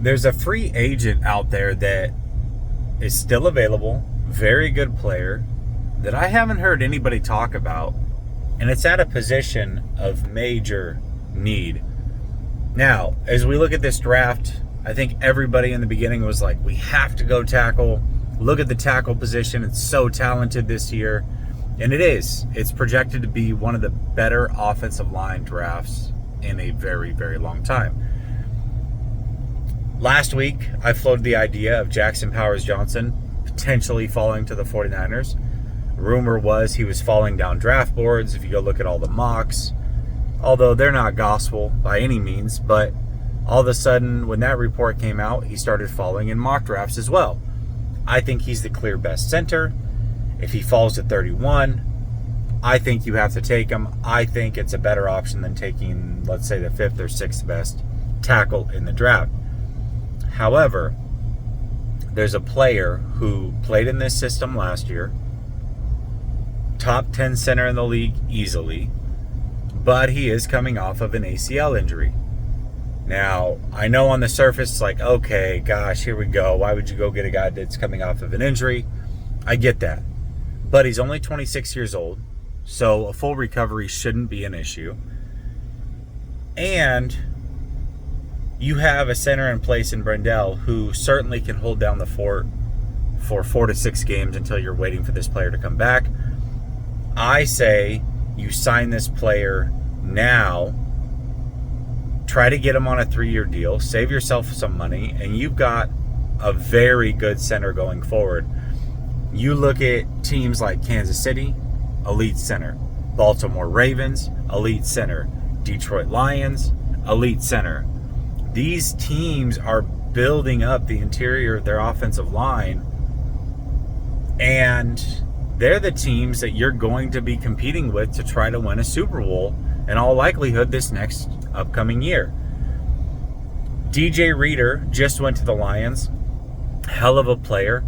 there's a free agent out there that is still available, very good player, that I haven't heard anybody talk about, and it's at a position of major need. Now, as we look at this draft, I think everybody in the beginning was like, we have to go tackle. Look at the tackle position. It's so talented this year. And it is. It's projected to be one of the better offensive line drafts in a very, very long time. Last week, I floated the idea of Jackson Powers-Johnson potentially falling to the 49ers. Rumor was he was falling down draft boards, if you go look at all the mocks. Although they're not gospel by any means, but all of a sudden, when that report came out, he started falling in mock drafts as well. I think he's the clear best center. If he falls to 31, I think you have to take him. I think it's a better option than taking, let's say, the 5th or 6th best tackle in the draft. However, there's a player who played in this system last year, top 10 center in the league easily, but he is coming off of an ACL injury. Now, I know on the surface, it's like, okay, gosh, here we go. Why would you go get a guy that's coming off of an injury? I get that. But he's only 26 years old, so a full recovery shouldn't be an issue. And you have a center in place in Brendel who certainly can hold down the fort for 4 to 6 games until you're waiting for this player to come back. I say you sign this player now. Try to get him on a 3-year deal, save yourself some money, and you've got a very good center going forward. You look at teams like Kansas City, elite center. Baltimore Ravens, elite center. Detroit Lions, elite center. These teams are building up the interior of their offensive line, and they're the teams that you're going to be competing with to try to win a Super Bowl in all likelihood this next upcoming year. DJ Reader just went to the Lions. Hell of a player.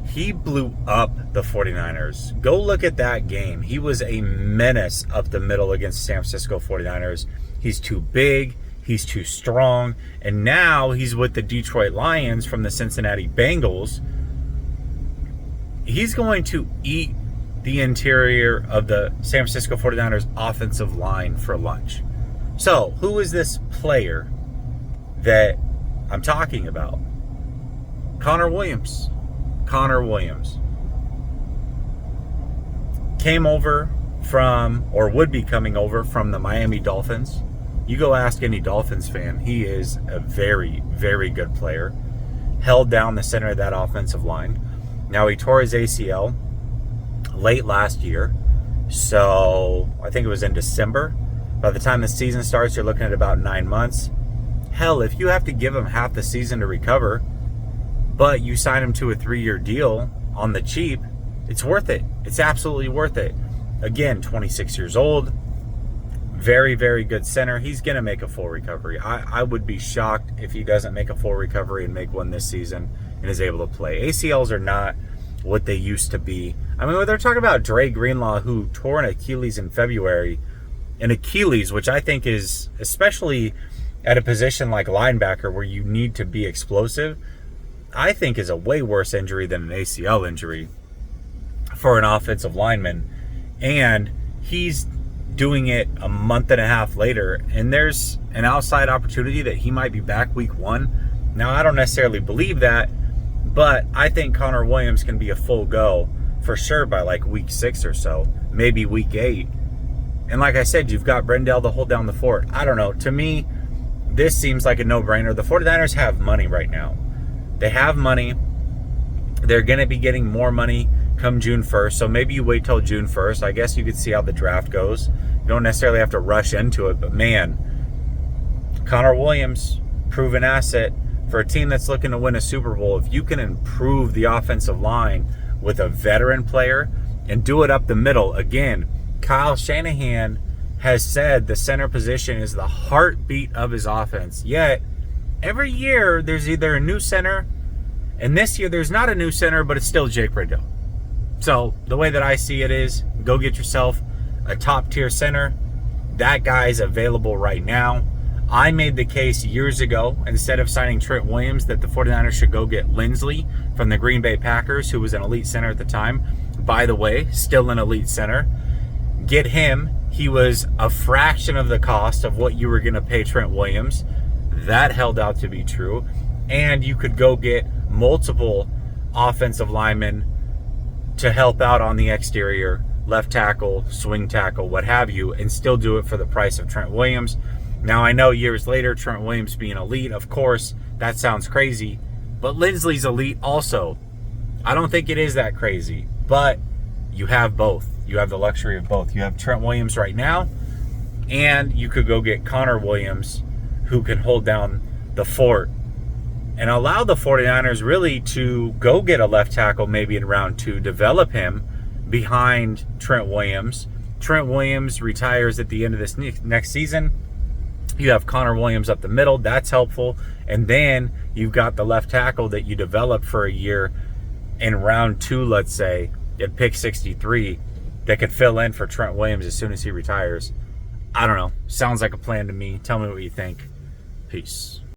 He blew up the 49ers. Go look at that game. He was a menace up the middle against the San Francisco 49ers. He's too big. He's too strong. And now he's with the Detroit Lions from the Cincinnati Bengals. He's going to eat the interior of the San Francisco 49ers offensive line for lunch. So, who is this player that I'm talking about? Connor Williams. Connor Williams came over from, or would be coming over from, the Miami Dolphins. You go ask any Dolphins fan, he is a very, very good player. Held down the center of that offensive line. Now, he tore his ACL late last year, so I think it was in December. By the time the season starts, you're looking at about 9 months. Hell, if you have to give him half the season to recover, but you sign him to a 3-year deal on the cheap, it's worth it. It's absolutely worth it. Again, 26 years old, very, very good center. He's going to make a full recovery. I would be shocked if he doesn't make a full recovery and make one this season and is able to play. ACLs are not what they used to be. I mean, they're talking about Dre Greenlaw, who tore an Achilles in February. An Achilles, which I think is, especially at a position like linebacker where you need to be explosive, I think is a way worse injury than an ACL injury for an offensive lineman. And he's doing it a month and a half later, and there's an outside opportunity that he might be back week 1. Now, I don't necessarily believe that, but I think Connor Williams can be a full go for sure by like week 6 or so, maybe week 8. And like I said, you've got Brendel to hold down the fort. I don't know. To me, this seems like a no-brainer. The 49ers have money right now. They have money. They're going to be getting more money come June 1st. So maybe you wait till June 1st. I guess you could see how the draft goes. You don't necessarily have to rush into it. But man, Connor Williams, proven asset for a team that's looking to win a Super Bowl. If you can improve the offensive line with a veteran player and do it up the middle, again, Kyle Shanahan has said the center position is the heartbeat of his offense. Yet, every year there's either a new center, and this year there's not a new center, but it's still Jake Brendel. So, the way that I see it is, go get yourself a top-tier center. That guy's available right now. I made the case years ago, instead of signing Trent Williams, that the 49ers should go get Lindsley from the Green Bay Packers, who was an elite center at the time. By the way, still an elite center. Get him. He was a fraction of the cost of what you were going to pay Trent Williams. That held out to be true. And you could go get multiple offensive linemen to help out on the exterior, left tackle, swing tackle, what have you, and still do it for the price of Trent Williams. Now, I know years later, Trent Williams being elite, of course, that sounds crazy, but Lindsley's elite also. I don't think it is that crazy, but you have both. You have the luxury of both. You have Trent Williams right now, and you could go get Connor Williams, who can hold down the fort and allow the 49ers really to go get a left tackle maybe in round 2, develop him behind Trent Williams. Trent Williams retires at the end of this next season. You have Connor Williams up the middle. That's helpful. And then you've got the left tackle that you develop for a year in round 2, let's say, at pick 63, that could fill in for Trent Williams as soon as he retires. I don't know. Sounds like a plan to me. Tell me what you think. Peace.